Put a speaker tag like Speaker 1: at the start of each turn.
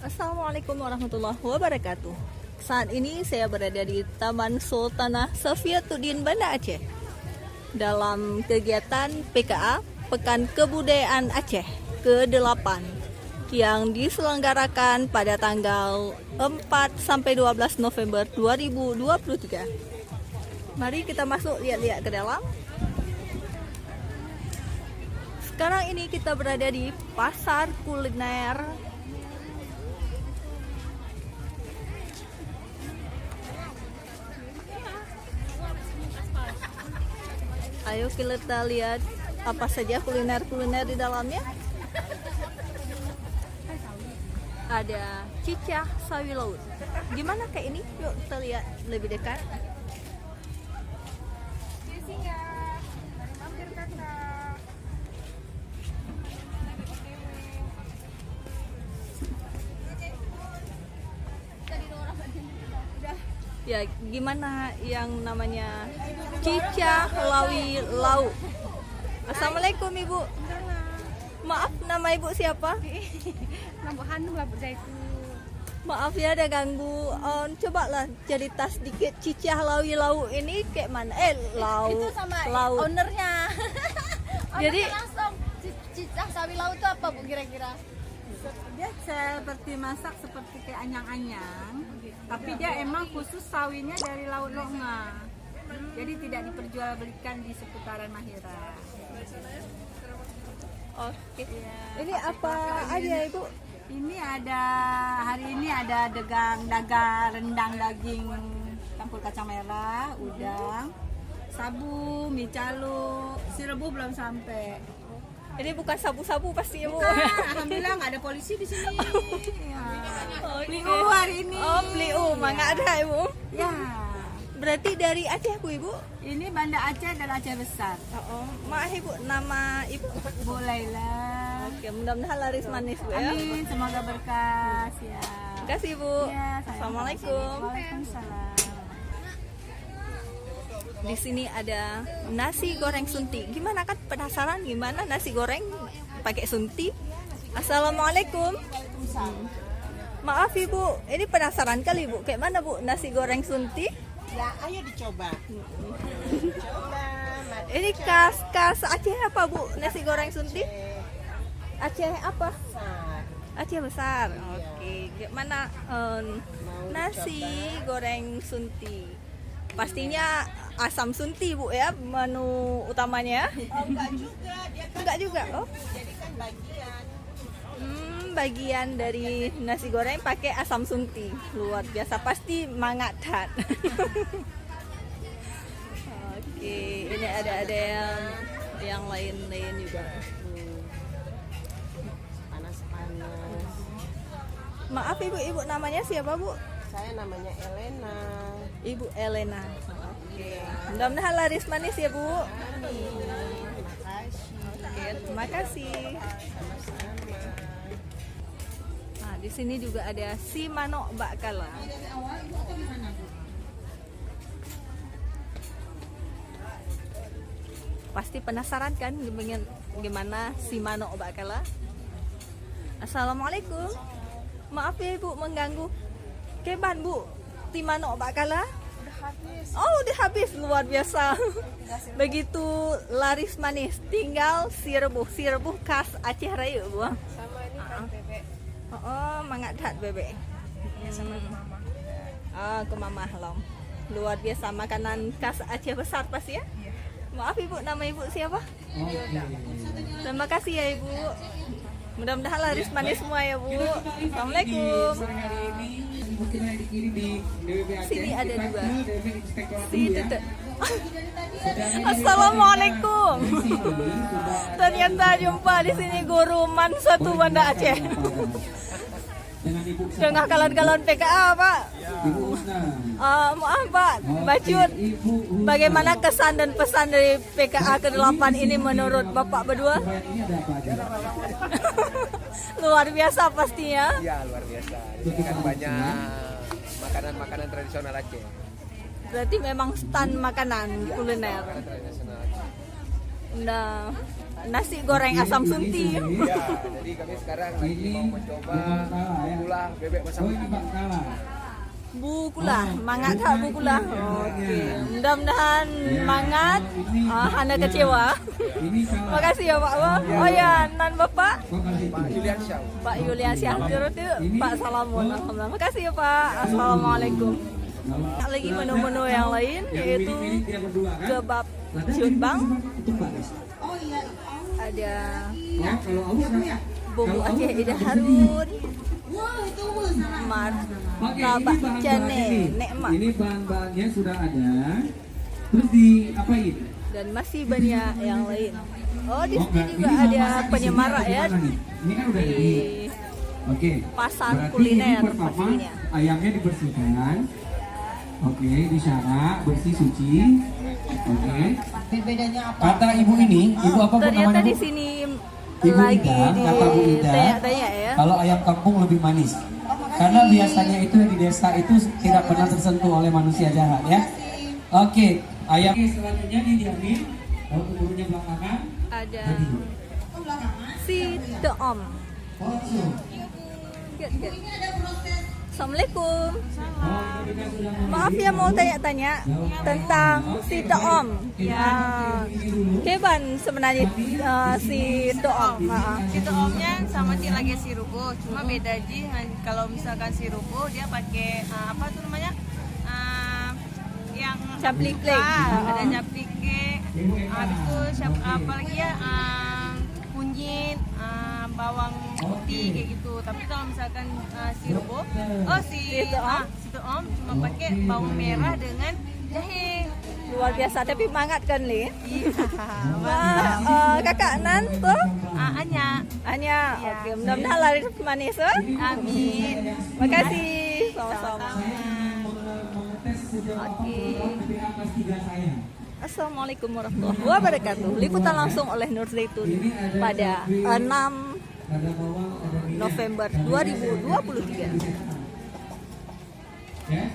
Speaker 1: Assalamualaikum warahmatullahi wabarakatuh. Saat ini saya berada di Taman Sultanah Safiatuddin Banda Aceh dalam kegiatan PKA Pekan Kebudayaan Aceh ke-8 yang diselenggarakan pada tanggal 4-12 November 2023. Mari kita masuk lihat-lihat ke dalam. Sekarang ini kita berada di pasar kuliner Ayo kita lihat apa saja kuliner-kuliner di dalamnya. Ada cicah sawi laut. Gimana kayak ini? Yuk kita lihat lebih dekat. Ya, gimana yang namanya cicah lawi lauk? Assalamualaikum Ibu. Maaf, nama Ibu siapa?
Speaker 2: Nama Hanum lah Bu Zaitun.
Speaker 1: Maaf ya ada ganggu. Coba lah cerita sedikit cicah lawi lauk ini kayak mana? Lauk.
Speaker 2: Itu sama
Speaker 1: lauk.
Speaker 2: ownernya.
Speaker 1: Jadi
Speaker 2: langsung cicah sawi laut itu apa Bu kira-kira?
Speaker 3: Dia seperti masak seperti kayak anyang-anyang, tapi dia emang khusus sawinya dari Laut Longa. Jadi tidak diperjualbelikan di seputaran Mahira.
Speaker 1: oke.
Speaker 3: Ya.
Speaker 1: Ini apa aja Ibu?
Speaker 3: Ini ada hari ini ada dagang rendang daging campur kacang merah, udang, sabu, mie calo, si rebus belum sampai.
Speaker 1: Ini bukan sabu-sabu pasti Ibu.
Speaker 3: Alhamdulillah nggak ada polisi di sini. Ya.
Speaker 1: Oke.
Speaker 3: Beli hari ini.
Speaker 1: Oh, beli mangga ada Ibu.
Speaker 3: Ya.
Speaker 1: Berarti dari Aceh Bu Ibu?
Speaker 3: Ini Banda Aceh dan Aceh Besar.
Speaker 1: Oh, maaf Ibu, nama Ibu?
Speaker 3: Bolehlah.
Speaker 1: Oke, mudah-mudahan laris manis Bu ya.
Speaker 3: Amin, semoga berkah ya.
Speaker 1: Terima kasih Bu.
Speaker 3: Ya,
Speaker 1: Assalamualaikum.
Speaker 3: Waalaikumsalam.
Speaker 1: Di sini ada nasi goreng sunti. Gimana kan penasaran gimana nasi goreng pakai sunti? Assalamualaikum. Maaf Ibu, ini penasaran kali Bu. Kayak mana Bu nasi goreng sunti?
Speaker 4: Ya, ayo dicoba.
Speaker 1: Ini khas Aceh apa Bu? Nasi goreng sunti? Aceh apa? Aceh besar. Oke. Gimana nasi goreng sunti? Pastinya asam sunti Bu ya menu utamanya.
Speaker 4: Oh, enggak juga, dia kan
Speaker 1: Enggak juga. Oh.
Speaker 4: jadi kan bagian.
Speaker 1: Bagian dari nasi goreng pakai asam sunti. Luar biasa, pasti mangatat. Oke, ini ada yang lain-lain juga.
Speaker 4: Panas-panas.
Speaker 1: Maaf Ibu namanya siapa Bu?
Speaker 4: Saya namanya Elena.
Speaker 1: Ibu Elena. Oke. Mudah-mudahan laris manis ya Bu.
Speaker 4: Terima kasih.
Speaker 1: Oke, terima kasih.
Speaker 4: Sama-sama.
Speaker 1: Nah, di sini juga ada si manok bakala. Pasti penasaran kan gimana si manok bakala? Assalamualaikum. Maaf ya Ibu mengganggu. Keban Bu, si manok bakala? Oh, udah habis, luar biasa. Begitu laris manis. Tinggal si rebus khas Aceh Raya Bu.
Speaker 2: Sama ini kan bebek.
Speaker 1: Oh, mangat bebek.
Speaker 2: Sama mama.
Speaker 1: Ke Mama Long. Luar biasa makanan khas Aceh Besar pasti ya? Maaf Ibu, nama Ibu siapa? Terima kasih ya Ibu. Mudah-mudahan laris manis semua ya Bu. Assalamualaikum. Sini ada juga. Si Tete. Assalamualaikum. Ternyata jumpa di sini guru Man satu Banda Aceh. Dengan kawan-kawan PKA Pak. Maaf Pak, Bacut. Bagaimana kesan dan pesan dari PKA ke-8 ini menurut Bapak berdua? Luar biasa pastinya.
Speaker 5: Ya luar biasa. Ini kan banyak makanan-makanan tradisional Aceh.
Speaker 1: Berarti memang stand makanan kuliner.
Speaker 5: Makanan tradisional Aceh.
Speaker 1: Nah, nasi goreng asam sunti.
Speaker 5: Ya, jadi kami sekarang lagi mau mencoba gula bebek masak.
Speaker 6: Oh ini bangkala.
Speaker 1: Bu Kula, mangat tak Bu Kula? Oke, mudah-mudahan mangat, Anda kecewa.
Speaker 6: Ini salah.
Speaker 1: Makasih ya Pak. Oh ya, nan Bapak?
Speaker 6: Kok kasih
Speaker 5: Pak Julian Syah.
Speaker 1: Pak Yulian Syahdir itu Pak Salamun. Alhamdulillah. Makasih ya Pak. Assalamualaikum. Lagi menu-menu yang lain yaitu
Speaker 6: dia berdua kan?
Speaker 1: kebab Jutbang,
Speaker 6: Itu Pak Des.
Speaker 1: ada
Speaker 6: Ya, kalau Aus ya.
Speaker 1: bumbu Aceh Ida Harun, martabak cane nikmat,
Speaker 6: Ini bahan-bahannya sudah ada. Terus diapain?
Speaker 1: dan masih banyak yang lain. Oh di sini
Speaker 6: enggak.
Speaker 1: juga
Speaker 6: Ini
Speaker 1: ada
Speaker 6: mama isinya
Speaker 1: penyemarak
Speaker 6: atau
Speaker 1: ya
Speaker 6: gimana nih? Ini kan udah
Speaker 1: di
Speaker 6: jadi. Oke.
Speaker 1: pasar
Speaker 6: Berarti
Speaker 1: kuliner
Speaker 6: ini pertama
Speaker 1: pastinya.
Speaker 6: ayamnya dibersihkan. Oke, disyarak, bersih, suci. Oke. Kata ibu ini, ibu apa
Speaker 1: Ternyata
Speaker 6: namanya?
Speaker 1: di
Speaker 6: Bu?
Speaker 1: sini
Speaker 6: Ibu
Speaker 1: lagi
Speaker 6: Ida,
Speaker 1: di
Speaker 6: kata Bu Ida,
Speaker 1: tanya-tanya ya.
Speaker 6: kalau ayam kampung lebih manis. Karena biasanya itu di desa itu tidak pernah tersentuh oleh manusia jahat ya. Oke, ayam selanjutnya didiamin. Kalau kuburunya belakangan.
Speaker 1: Ada si Teom. Good. Assalamualaikum. Maaf ya mau tanya-tanya tentang si Teom. Ya, keban sebenarnya si Teom.
Speaker 7: Itu omnya sama lagi sirubo, cuma beda ji. Kalau misalkan sirubo dia pakai apa tuh namanya? Yang
Speaker 1: Caplike.
Speaker 7: ada caplike. Habis itu apa lagi ya? Kunyit, bawang putih kayak gitu. Tapi kalau misalkan sirubo, si om cuma pakai bawang merah dengan jahe.
Speaker 1: Luar biasa tapi mangat kan Li.
Speaker 7: Iya.
Speaker 1: Kakak Nan tuh
Speaker 7: Anya.
Speaker 1: Oke, mudah-mudahan laris manis.
Speaker 7: Amin.
Speaker 1: Makasih. Sama-sama. Oke. Assalamualaikum warahmatullahi wabarakatuh. Liputan langsung oleh Nur Zaitun pada 6 November 2023.
Speaker 6: Ya.